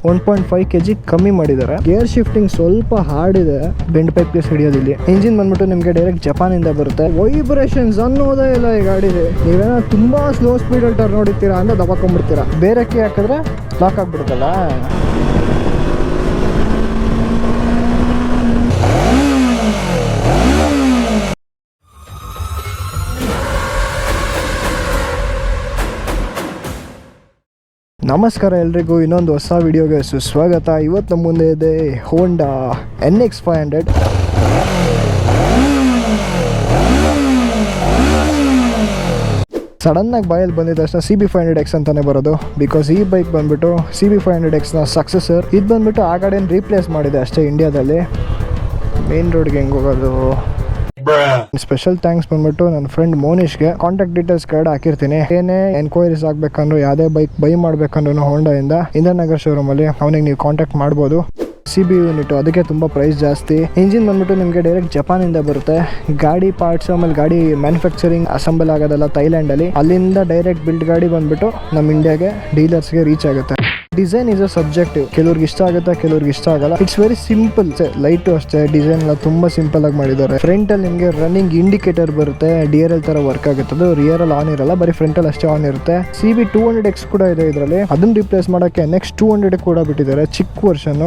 1.5 kg ಕಮ್ಮಿ ಮಾಡಿದ್ದಾರೆ. Gear shifting ಸ್ವಲ್ಪ ಹಾರ್ಡ್ ಇದೆ, ಬೆಂಡ್ ಪೈಪ್ ಗೆ ಹಿಡಿಯೋದಿಲ್ಲ. ಇಂಜಿನ್ ಬಂದ್ಬಿಟ್ಟು ನಿಮ್ಗೆ ಡೈರೆಕ್ಟ್ ಜಪಾನ್ ಇಂದ ಬರುತ್ತೆ. ವೈಬ್ರೇಷನ್ಸ್ ಅನ್ನೋದೇ ಇಲ್ಲ ಈ ಗಾಡಿಲಿ. ನೀವೇನೋ ತುಂಬಾ ಸ್ಲೋ ಸ್ಪೀಡ್ ಅಲ್ಲಿ ಟರ್ನ್ ಹೊಡಿತೀರಾ ಅಂತ ದಬಾಕೊಂಡ್ಬಿಡ್ತೀರಾ. ಬೇರೆ ಕೀ ಹಾಕಿದ್ರೆ ಲಾಕ್ ಆಗ್ಬಿಡುತ್ತಲ್ಲ. ನಮಸ್ಕಾರ ಎಲ್ರಿಗೂ, ಇನ್ನೊಂದು ಹೊಸ ವಿಡಿಯೋಗೆ ಸುಸ್ವಾಗತ. ಇವತ್ತು ನಮ್ಮ ಮುಂದೆ ಇದೆ ಹೋಂಡಾ NX500. ಸಡನ್ನಾಗಿ ಬಾಯಲ್ಲಿ ಬಂದಿದ್ದ ತಕ್ಷಣ CB500X ಅಂತಾನೆ ಬರೋದು. ಬಿಕಾಸ್ ಈ ಬೈಕ್ ಬಂದ್ಬಿಟ್ಟು CB500Xನ ಸಕ್ಸೆಸರ್. ಇದು ಬಂದ್ಬಿಟ್ಟು ಆ ಗಾಡಿಯನ್ನು ರೀಪ್ಲೇಸ್ ಮಾಡಿದೆ ಅಷ್ಟೇ ಇಂಡಿಯಾದಲ್ಲಿ. ಮೇನ್ ರೋಡ್ಗೆ ಹೆಂಗೆ ಹೋಗೋದು? ಸ್ಪೆಷಲ್ ಥ್ಯಾಂಕ್ಸ್ ಬಂದ್ಬಿಟ್ಟು ನನ್ನ ಫ್ರೆಂಡ್ ಮೋನಿಶ್ಗೆ. ಕಾಂಟ್ಯಾಕ್ಟ್ ಡೀಟೇಲ್ಸ್ ಕಾರ್ಡ್ ಹಾಕಿರ್ತೀನಿ. ಏನೇ ಎನ್ಕ್ವೈರೀಸ್ ಆಗ್ಬೇಕಂದ್ರು, ಯಾವುದೇ ಬೈಕ್ ಬೈ ಮಾಡ್ಬೇಕಂದ್ರೂ ಹೋಂಡಾ ಇಂದ ಇಂದ್ರನಗರ್ ಶೋರೂಮ್ ಅಲ್ಲಿ ಅವನಿಗೆ ನೀವು ಕಾಂಟ್ಯಾಕ್ಟ್ ಮಾಡ್ಬೋದು. CB ಯೂನಿಟ್, ಅದಕ್ಕೆ ತುಂಬ ಪ್ರೈಸ್ ಜಾಸ್ತಿ. ಇಂಜಿನ್ ಬಂದ್ಬಿಟ್ಟು ನಿಮಗೆ ಡೈರೆಕ್ಟ್ ಜಪಾನ್ ಇಂದ ಬರುತ್ತೆ. ಗಾಡಿ ಪಾರ್ಟ್ಸ್ ಆಮೇಲೆ ಗಾಡಿ ಮ್ಯಾನುಫ್ಯಾಕ್ಚರಿಂಗ್ ಅಸೆಂಬಲ್ ಆಗೋದೆಲ್ಲ ಥೈಲ್ಯಾಂಡ್ ಅಲ್ಲಿ. ಅಲ್ಲಿಂದ ಡೈರೆಕ್ಟ್ ಬಿಲ್ಡ್ ಗಾಡಿ ಬಂದ್ಬಿಟ್ಟು ನಮ್ಮ ಇಂಡಿಯಾಗೆ ಡೀಲರ್ಸ್ಗೆ ರೀಚ್ ಆಗುತ್ತೆ. Design is a subjective. ಕೆಲವ್ರಿಗೆ ಇಷ್ಟ ಆಗುತ್ತೆ, ಕೆಲವ್ರಿಗೆ ಇಷ್ಟ ಆಗಲ್ಲ. It's very simple. ಲೈಟು ಅಷ್ಟೇ, ಡಿಸೈನ್ ಎಲ್ಲ ತುಂಬಾ ಸಿಂಪಲ್ ಆಗಿ ಮಾಡಿದ್ದಾರೆ. ಫ್ರಂಟ್ ಅಲ್ಲಿ ನಿಮಗೆ ರನ್ನಿಂಗ್ ಇಂಡಿಕೇಟರ್ ಬರುತ್ತೆ, DRL ತರ ವರ್ಕ್ ಆಗುತ್ತೆ. ಅದು ರಿಯರ್ ಅಲ್ಲಿ ಆನ್ ಇರಲ್ಲ, ಬರೀ ಫ್ರಂಟ್ ಅಲ್ಲಿ ಅಷ್ಟೇ ಆನ್ ಇರುತ್ತೆ. CB200X ಕೂಡ ಇದೆ ಇದರಲ್ಲಿ. ಅದನ್ನ ರಿಪ್ಲೇಸ್ ಮಾಡಕ್ಕೆ ನೆಕ್ಸ್ಟ್ 200 ಕೂಡ ಬಿಟ್ಟಿದ್ದಾರೆ, ಚಿಕ್ಕ ವರ್ಷನ್.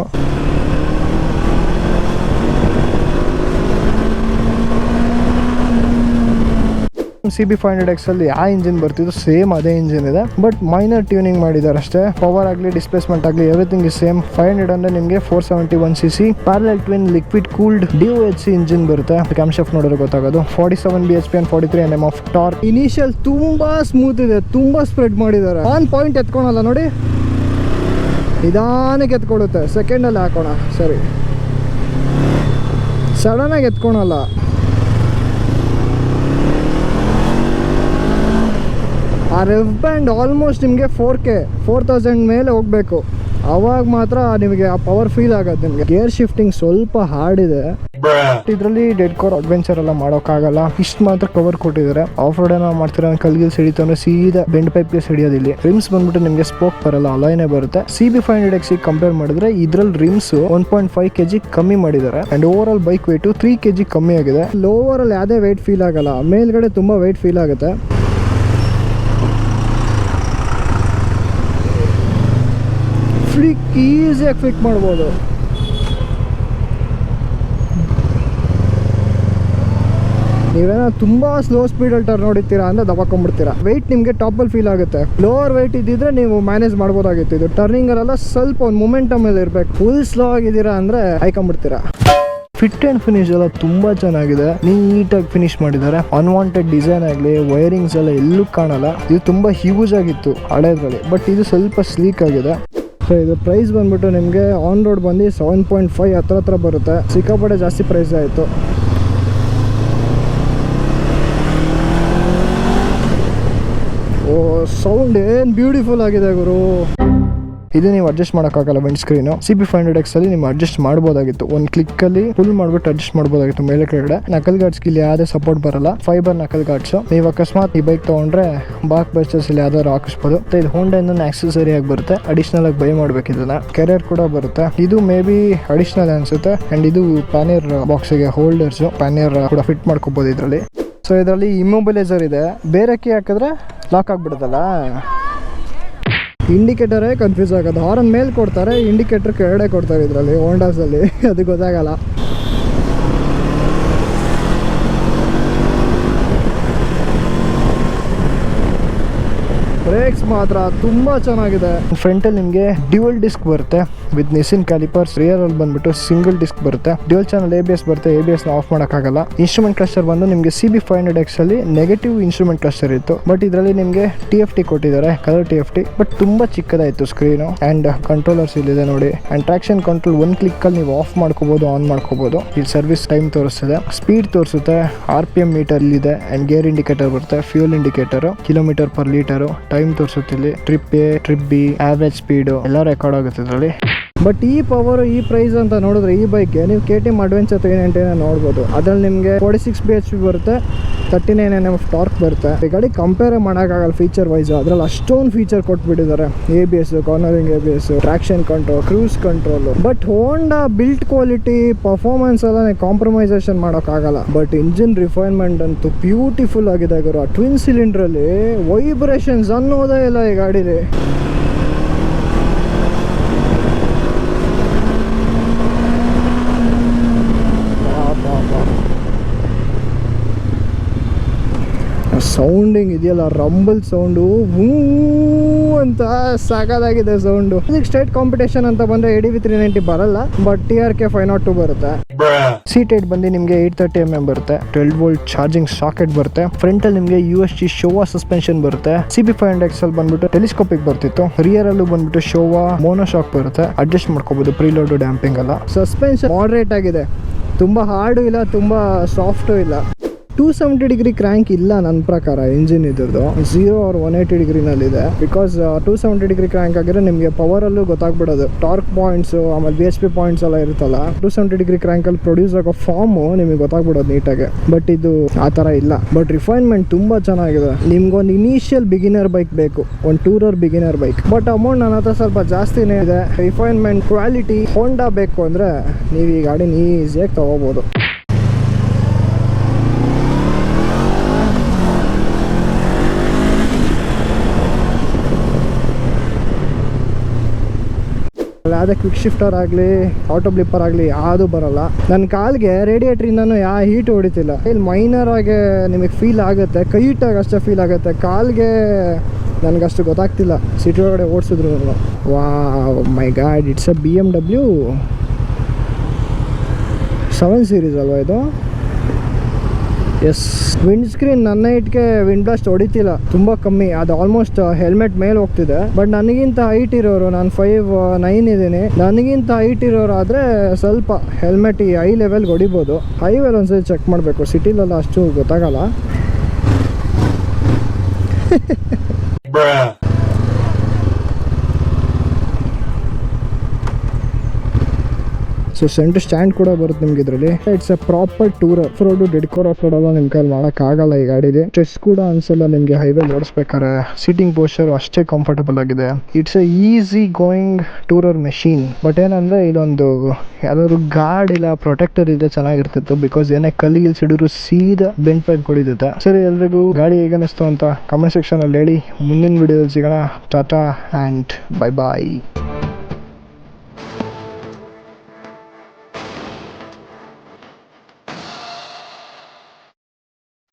CB500X ಅಲ್ಲಿ ಆ ಇಂಜಿನ್ ಬರ್ತಿದ್ದು ಸೇಮ್ ಅದೇ ಇಂಜಿನ್ ಇದೆ, ಬಟ್ ಮೈನರ್ ಟ್ಯೂನಿಂಗ್ ಮಾಡಿದ್ದಾರೆ ಅಷ್ಟೇ. ಪವರ್ ಆಗಲಿ, ಡಿಸ್ಪ್ಲೇಸ್ಮೆಂಟ್ ಆಗಲಿ, ಎವ್ರಿಥಿಂಗ್ ಇಸ್ ಸೇಮ್. 500 ಅಂದ್ರೆ ನಿಮಗೆ 471cc parallel twin liquid cooled DOHC engine ಬರುತ್ತೆ. ಕ್ಯಾಮ್ ಶಾಫ್ಟ್ ನೋಡಿದ್ರೆ ಗೊತ್ತಾಗೋದು. 47 bhp and 43 Nm of torque. Initial ತುಂಬಾ ಸ್ಮೂತ್ ಇದೆ, ತುಂಬಾ ಸ್ಪ್ರೆಡ್ ಮಾಡಿದ್ದಾರೆ. ಆನ್ ಪಾಯಿಂಟ್ ಎತ್ಕೊಳಲ್ಲ ನೋಡಿ, ನಿಧಾನಕ್ಕೆ ಎತ್ಕೊಳುತ್ತೆ. ಸೆಕೆಂಡ್ ಅಲ್ಲಿ ಹಾಕೋಣ, ಸರಿ. ಸಡನ್ ಆಗಿ ಎತ್ಕೊಳಲ್ಲ. ಆ ರೆವ್ ಬ್ಯಾಂಡ್ ಆಲ್ಮೋಸ್ಟ್ ನಿಮಗೆ 4K 4000 ಮೇಲೆ ಹೋಗಬೇಕು, ಅವಾಗ ಮಾತ್ರ ನಿಮಗೆ ಆ ಪವರ್ ಫೀಲ್ ಆಗುತ್ತೆ. ನಿಮಗೆ ಗೇರ್ ಶಿಫ್ಟಿಂಗ್ ಸ್ವಲ್ಪ ಹಾರ್ಡ್ ಇದೆ. ಇದರಲ್ಲಿ ಡೆಡ್ ಕೋರ್ ಅಡ್ವೆಂಚರ್ ಎಲ್ಲ ಮಾಡೋಕ್ಕಾಗಲ್ಲ. ಇಷ್ಟು ಮಾತ್ರ ಕವರ್ ಕೊಟ್ಟಿದ್ದಾರೆ. ಆಫ್ ರೋಡ್ ಏನೋ ಮಾಡ್ತೀರಾ, ಕಲ್ಗಿಲ್ ಸಿಡಿತು ಅಂದ್ರೆ ಸೀದಾ ಬೆಂಡ್ ಪೈಪ್ಗೆ ಸಿಡಿಯೋದಿಲ್ಲ. ರಿಮ್ಸ್ ಬಂದ್ಬಿಟ್ಟು ನಿಮಗೆ ಸ್ಪೋಕ್ ಬರಲ್ಲ, ಅಲೈನೇ ಬರುತ್ತೆ. CB500X ಕಂಪೇರ್ ಮಾಡಿದ್ರೆ ಇದ್ರಲ್ಲಿ ರಿಮ್ಸ್ 1.5 kg ಕಮ್ಮಿ ಮಾಡಿದ್ದಾರೆ. And overall bike weight 3 kg ಕಮ್ಮಿ ಆಗಿದೆ. ಲೋವರ್ ಅಲ್ಲಿ ಯಾವುದೇ ವೇಟ್ ಫೀಲ್ ಆಗಲ್ಲ, ಮೇಲ್ಗಡೆ ತುಂಬಾ ವೇಟ್ ಫೀಲ್ ಆಗುತ್ತೆ. ಈಸಿಯಾಗಿ ಫಿಟ್ ಮಾಡ್ಬೋದು. ನೀವೇನೋ ತುಂಬಾ ಸ್ಲೋ ಸ್ಪೀಡಲ್ಲಿ ಟರ್ನ್ ಹೊಡಿತೀರಾ ಅಂದ್ರೆ ದಬಾಕೊಂಡ್ಬಿಡ್ತೀರಾ. ವೆಯ್ಟ್ ನಿಮಗೆ ಟಾಪಲ್ಲಿ ಫೀಲ್ ಆಗುತ್ತೆ. ಲೋವರ್ ವೆಯ್ಟ್ ಇದ್ದಿದ್ರೆ ನೀವು ಮ್ಯಾನೇಜ್ ಮಾಡ್ಬೋದಾಗಿತ್ತು. ಇದು ಟರ್ನಿಂಗ್ ಅಲ್ಲೆಲ್ಲ ಸ್ವಲ್ಪ ಒಂದು ಮೊಮೆಂಟಮ್ ಅಲ್ಲಿ ಇರಬೇಕು. ಫುಲ್ ಸ್ಲೋ ಆಗಿದ್ದೀರಾ ಅಂದ್ರೆ ಹಾಯ್ಕೊಂಡ್ಬಿಡ್ತೀರಾ. ಫಿಟ್ ಅಂಡ್ ಫಿನಿಶ್ ಎಲ್ಲ ತುಂಬಾ ಚೆನ್ನಾಗಿದೆ, ನೀಟಾಗಿ ಫಿನಿಶ್ ಮಾಡಿದ್ದಾರೆ. ಅನ್ವಾಂಟೆಡ್ ಡಿಸೈನ್ ಆಗಲಿ, ವೈರಿಂಗ್ಸ್ ಎಲ್ಲ ಎಲ್ಲೂ ಕಾಣಲ್ಲ. ಇದು ತುಂಬಾ ಹ್ಯೂಜ್ ಆಗಿತ್ತು ಹಳೇದ್ರಲ್ಲಿ, ಬಟ್ ಇದು ಸ್ವಲ್ಪ ಸ್ಲೀಕ್ ಆಗಿದೆ. ಸೊ ಇದು ಪ್ರೈಸ್ ಬಂದ್ಬಿಟ್ಟು ನಿಮಗೆ ಆನ್ ರೋಡ್ ಬಂದು 7.5 ಹತ್ರ ಬರುತ್ತೆ. ಸಿಕ್ಕಾಪಟ್ಟೆ ಜಾಸ್ತಿ ಪ್ರೈಸ್ ಆಯಿತು. ಓ, ಸೌಂಡ್ ಏನು ಬ್ಯೂಟಿಫುಲ್ ಆಗಿದೆ ಗುರು. ಇದು ನೀವು ಅಡ್ಜಸ್ಟ್ ಮಾಡೋಕ್ಕಾಗಲ್ಲ ವಿಂಡ್ ಸ್ಕ್ರೀನು. CB500X ಅಲ್ಲಿ ನೀವು ಅಡ್ಜಸ್ಟ್ ಮಾಡ್ಬೋದಾಗಿತ್ತು. ಒಂದು ಕ್ಲಿಕ್ ಅಲ್ಲಿ ಫುಲ್ ಮಾಡ್ಬಿಟ್ಟು ಅಡ್ಜಸ್ಟ್ ಮಾಡ್ಬೋದಾಗಿತ್ತು ಮೇಲೆ ಕೆಳಗಡೆ. ನಕಲ್ ಗಾರ್ಡ್ಸ್ ಇಲ್ಲಿ ಯಾವುದೇ ಸಪೋರ್ಟ್ ಬರಲ್ಲ, ಫೈಬರ್ ನಕಲ್ ಗಾರ್ಡ್ಸ್. ನೀವು ಅಕಸ್ಮಾತ್ ಈ ಬೈಕ್ ತಗೊಂಡ್ರೆ ಬಾಕ್ ಬಸ್ಟರ್ಸ್ ಇಲ್ಲಿ ಯಾವ್ದಾದ್ರು ಹಾಕಿಸ್ಬೋದು. ಇದು ಹೋಂಡಾ ಇಂದ ಆಕ್ಸೆಸರಿ ಆಗಿ ಬರುತ್ತೆ. ಅಡಿಷನಲ್ ಆಗಿ ಬೈ ಮಾಡ್ಬೇಕು ಇದನ್ನ. ಕೆರಿಯರ್ ಕೂಡ ಬರುತ್ತೆ. ಇದು ಮೇ ಬಿ ಅಡಿಷನಲ್ ಅನ್ಸುತ್ತೆ. ಅಂಡ್ ಇದು ಪ್ಯಾನಿಯರ್ ಬಾಕ್ಸ್ಗೆ ಹೋಲ್ಡರ್ಸ್, ಪ್ಯಾನಿಯರ್ ಕೂಡ ಫಿಟ್ ಮಾಡ್ಕೋಬಹುದು ಇದರಲ್ಲಿ. ಸೊ ಇದರಲ್ಲಿ ಇಮ್ಮೊಬಿಲೈಸರ್ ಇದೆ. ಬೇರೆ ಕೀ ಹಾಕಿದ್ರೆ ಲಾಕ್ ಆಗ್ಬಿಡುತ್ತಲ್ಲ. ಇಂಡಿಕೇಟರೇ ಕನ್ಫ್ಯೂಸ್ ಆಗೋದು. ಹಾರನ್ ಮೇಲೆ ಕೊಡ್ತಾರೆ, ಇಂಡಿಕೇಟರ್ ಕೆಳಗಡೆ ಕೊಡ್ತಾರೆ ಇದರಲ್ಲಿ ಹೋಂಡಾಸಲ್ಲಿ. ಅದು ಗೊತ್ತಾಗಲ್ಲ. ಬ್ರೇಕ್ಸ್ ಮಾತ್ರ ತುಂಬಾ ಚೆನ್ನಾಗಿದೆ. ಫ್ರಂಟ್ ಅಲ್ಲಿ ನಿಮಗೆ ಡ್ಯುಯಲ್ ಡಿಸ್ಕ್ ಬರುತ್ತೆ ವಿತ್ ನಿಸಿನ್ ಕ್ಯಾಲಿಪರ್ಸ್. ರಿಯರ್ ಅಲ್ಲಿ ಬಂದ್ಬಿಟ್ಟು ಸಿಂಗಲ್ ಡಿಸ್ಕ್ ಬರುತ್ತೆ. ಡ್ಯುಯಲ್ ಚಾನಲ್ ABS ಬರುತ್ತೆ. ABS ನ ಆಫ್ ಮಾಡೋಕ್ಕಾಗಲ್ಲ. ಇನ್ಸ್ಟ್ರೂಮೆಂಟ್ ಕ್ಲಸ್ಟರ್ ಬಂದು ನಿಮಗೆ CB500X ಅಲ್ಲಿ ನೆಗೆಟಿವ್ ಇನ್ಸ್ಟ್ರೂಮೆಂಟ್ ಕ್ಲಸ್ಟರ್ ಇತ್ತು, ಬಟ್ ಇದರಲ್ಲಿ ನಿಮಗೆ TFT ಕೊಟ್ಟಿದ್ದಾರೆ, ಕಲರ್ TFT. ಬಟ್ ತುಂಬಾ ಚಿಕ್ಕದಾಯ್ತು ಸ್ಕ್ರೀನು. ಅಂಡ್ ಕಂಟ್ರೋಲರ್ಸ್ ಇಲ್ಲಿದೆ ನೋಡಿ. ಅಂಡ್ ಟ್ರಾಕ್ಷನ್ ಕಂಟ್ರೋಲ್ ಒಂದು ಕ್ಲಿಕ್ ಅಲ್ಲಿ ನೀವು ಆಫ್ ಮಾಡ್ಕೋಬಹುದು, ಆನ್ ಮಾಡ್ಕೋಬಹುದು. ಇಲ್ಲಿ ಸರ್ವಿಸ್ ಟೈಮ್ ತೋರಿಸ್ತದೆ, ಸ್ಪೀಡ್ ತೋರಿಸುತ್ತೆ, RPM ಮೀಟರ್ ಇಲ್ಲಿದೆ. ಅಂಡ್ ಗೇರ್ ಇಂಡಿಕೇಟರ್ ಬರುತ್ತೆ, fuel indicator, kilometre per litre, time ತೋರಿಸುತ್ತೆ ಇಲ್ಲಿ. Trip A, trip B, average speed ಎಲ್ಲ ರೆಕಾರ್ಡ್ ಆಗುತ್ತೆ ಇದರಲ್ಲಿ. ಬಟ್ ಈ ಪವರ್ ಈ ಪ್ರೈಸ್ ಅಂತ ನೋಡಿದ್ರೆ ಈ ಬೈಕ್ಗೆ ನೀವು KTM ಅಡ್ವೆಂಚರ್ 390 ನೋಡ್ಬೋದು. ಅದ್ರಲ್ಲಿ ನಿಮಗೆ 46 BHP ಬರುತ್ತೆ, 39 Nm ಟಾರ್ಕ್ ಬರುತ್ತೆ. ಈ ಗಾಡಿ ಕಂಪೇರ್ ಮಾಡೋಕ್ಕಾಗಲ್ಲ ಫೀಚರ್ ವೈಸ್. ಅದ್ರಲ್ಲಿ ಅಷ್ಟೊಂದು ಫೀಚರ್ ಕೊಟ್ಬಿಟ್ಟಿದ್ದಾರೆ. ABS, cornering ABS, traction control, cruise control. But Honda build quality, performance ಎಲ್ಲ ಕಾಂಪ್ರಮೈಸೇಷನ್ ಮಾಡೋಕ್ಕಾಗಲ್ಲ. ಬಟ್ ಇಂಜಿನ್ ರಿಫೈನ್ಮೆಂಟ್ ಅಂತೂ ಬ್ಯೂಟಿಫುಲ್ ಆಗಿದೆ ಗುರು. ಟ್ವಿನ್ ಸಿಲಿಂಡ್ರಲ್ಲಿ ವೈಬ್ರೇಷನ್ಸ್ ಅನ್ನೋದೇ ಇಲ್ಲ ಈ ಗಾಡೀಲಿ. ಸೌಂಡಿಂಗ್ ಇದೆಯಲ್ಲ, ರಂಬಲ್ ಸೌಂಡು ಹೂ ಅಂತ ಸಾಕಾಗಿದೆ ಸೌಂಡು. ಇದಕ್ಕೆ ಸ್ಟೇಟ್ ಕಾಂಪಿಟೇಷನ್ ಅಂತ ಬಂದರೆ ADV 390 ಬರಲ್ಲ, ಬಟ್ TRK 502 ಬರುತ್ತೆ. ಸೀಟ್ ಹೈಟ್ ಬಂದು ನಿಮಗೆ 830 mm ಬರುತ್ತೆ. 12V ಚಾರ್ಜಿಂಗ್ ಸಾಕೆಟ್ ಬರುತ್ತೆ. ಫ್ರಂಟ್ ಅಲ್ಲಿ ನಿಮಗೆ USG ಶೋವಾ ಸಸ್ಪೆನ್ಷನ್ ಬರುತ್ತೆ. CB500XL ಬಂದ್ಬಿಟ್ಟು ಟೆಲಿಸ್ಕೋಪಿಕ್ ಬರ್ತಿತ್ತು. ರಿಯರ್ ಅಲ್ಲೂ ಬಂದ್ಬಿಟ್ಟು ಶೋವಾ ಮೋನೋ ಶಾಕ್ ಬರುತ್ತೆ. ಅಡ್ಜಸ್ಟ್ ಮಾಡ್ಕೋಬಹುದು, ಪ್ರೀಲೋಡ್ ಡ್ಯಾಂಪಿಂಗ್ ಎಲ್ಲ. ಸಸ್ಪೆನ್ಷನ್ ಮಾಡರೇಟ್ ಆಗಿದೆ, ತುಂಬಾ ಹಾರ್ಡು ಇಲ್ಲ, ತುಂಬಾ ಸಾಫ್ಟು ಇಲ್ಲ. 270 ಡಿಗ್ರಿ ಕ್ರ್ಯಾಂಕ್ ಇಲ್ಲ ನನ್ನ ಪ್ರಕಾರ ಇಂಜಿನ್ ಇದ್ರದ್ದು. 0 or 180 ಡಿಗ್ರಿನಲ್ಲಿದೆ. ಬಿಕಾಸ್ 270 ಡಿಗ್ರಿ ಕ್ರ್ಯಾಂಕ್ ಆಗಿದ್ರೆ ನಿಮಗೆ ಪವರಲ್ಲೂ ಗೊತ್ತಾಗ್ಬಿಡೋದು. ಟಾರ್ಕ್ ಪಾಯಿಂಟ್ಸ್ ಆಮೇಲೆ BHP ಪಾಯಿಂಟ್ಸ್ ಎಲ್ಲ ಇರುತ್ತಲ್ಲ, 270 ಡಿಗ್ರಿ ಕ್ರ್ಯಾಂಕಲ್ಲಿ ಪ್ರೊಡ್ಯೂಸ್ ಆಗೋ ಫಾರ್ಮು ನಿಮಗೆ ಗೊತ್ತಾಗ್ಬಿಡೋದು ನೀಟಾಗಿ. ಬಟ್ ಇದು ಆ ಥರ ಇಲ್ಲ. ಬಟ್ ರಿಫೈನ್ಮೆಂಟ್ ತುಂಬ ಚೆನ್ನಾಗಿದೆ. ನಿಮ್ಗೊಂದು ಇನಿಷಿಯಲ್ ಬಿಗಿನರ್ ಬೈಕ್ ಬೇಕು, ಒಂದು tourer beginner bike. But amount ನನ್ನ ಹತ್ರ ಸ್ವಲ್ಪ ಜಾಸ್ತಿನೇ ಇದೆ. ರಿಫೈನ್ಮೆಂಟ್ ಕ್ವಾಲಿಟಿ ಹೋಂಡಾ ಬೇಕು ಅಂದರೆ ನೀವು ಈ ಗಾಡಿನ ಈಸಿಯಾಗಿ ತೊಗೋಬೋದು. ಯಾವುದೇ ಕ್ವಿಕ್ ಶಿಫ್ಟರ್ ಆಗಲಿ, ಆಟೋ ಬ್ಲಿಪ್ಪರ್ ಆಗಲಿ ಯಾವುದು ಬರಲ್ಲ. ನನ್ನ ಕಾಲ್ಗೆ ರೇಡಿಯೇಟ್ರಿಂದನೂ ಯಾವ ಹೀಟ್ ಹೊಡಿತಿಲ್ಲ. ಇಲ್ಲಿ ಮೈನರ್ ಆಗಿ ನಿಮಗೆ ಫೀಲ್ ಆಗುತ್ತೆ, ಕೈ ಇಟ್ಟಾಗ ಅಷ್ಟೇ ಫೀಲ್ ಆಗುತ್ತೆ. ಕಾಲ್ಗೆ ನನಗಷ್ಟು ಗೊತ್ತಾಗ್ತಿಲ್ಲ ಸಿಟಿ ಒಳಗಡೆ ಓಡಿಸಿದ್ರು. Wow my god, it's a BMW 7 series ಅಲ್ವಾ ಇದು? ಎಸ್. ವಿಂಡ್ ಸ್ಕ್ರೀನ್ ನನ್ನ ಹೈಟ್ಗೆ ವಿಂಡ್ ಬ್ಲಾಸ್ಟ್ ಹೊಡಿತಿಲ್ಲ, ತುಂಬ ಕಮ್ಮಿ. ಅದು ಆಲ್ಮೋಸ್ಟ್ ಹೆಲ್ಮೆಟ್ ಮೇಲೆ ಹೋಗ್ತಿದೆ. ಬಟ್ ನನಗಿಂತ ಹೈಟ್ ಇರೋರು, ನಾನು 5'9" ಇದ್ದೀನಿ, ನನಗಿಂತ ಹೈಟ್ ಇರೋರು ಆದರೆ ಸ್ವಲ್ಪ ಹೆಲ್ಮೆಟ್ ಈ ಹೈ ಲೆವೆಲ್ಗೆ ಹೊಡಿಬೋದು. ಹೈವೇಲಿ ಒಂದ್ಸರಿ ಚೆಕ್ ಮಾಡಬೇಕು, ಸಿಟಿಲೆಲ್ಲ ಅಷ್ಟು ಗೊತ್ತಾಗಲ್ಲ. ಸೊ ಸೆಂಟರ್ ಸ್ಟ್ಯಾಂಡ್ ಕೂಡ ಬರುತ್ತೆ ನಿಮ್ಗೆ ಇದರಲ್ಲಿ. It's a proper tourer. Off road, ಡೆಡ್ಕೋರ್ ಆಫ್ ರೋಡ್ ಎಲ್ಲ ನಿಮ್ಮ ಕೈಲಿ ಮಾಡೋಕ್ಕಾಗಲ್ಲ ಈ ಗಾಡಿಲಿ. ಸ್ಟ್ರೆಸ್ ಕೂಡ ಅನ್ಸಲ್ಲ ನಿಮಗೆ ಹೈವೇಲಿ ಓಡಿಸ್ಬೇಕಾರೆ. ಸೀಟಿಂಗ್ ಪೋಸ್ಚರ್ ಅಷ್ಟೇ ಕಂಫರ್ಟಬಲ್ ಆಗಿದೆ. It's A easy going tourer machine. But ಏನಂದರೆ ಇದೊಂದು ಯಾವ್ದಾದ್ರು ಗಾರ್ಡ್ ಇಲ್ಲ ಪ್ರೊಟೆಕ್ಟರ್ ಇದ್ರೆ ಚೆನ್ನಾಗಿರ್ತಿತ್ತು. ಬಿಕಾಸ್ ಏನೇ ಕಲ್ಲಿಗೆ ಸಿಡಿದ್ರು ಸೀದಾ ಬೆಂಡ್ ಪೈಪ್ ಹೊಡಿತೈತೆ. ಸರಿ, ಎಲ್ರಿಗೂ ಗಾಡಿ ಹೇಗೆ ಅನಿಸ್ತು ಅಂತ ಕಮೆಂಟ್ ಸೆಕ್ಷನಲ್ಲಿ ಹೇಳಿ. ಮುಂದಿನ ವಿಡಿಯೋದಲ್ಲಿ ಸಿಗೋಣ. Tata and bye bye.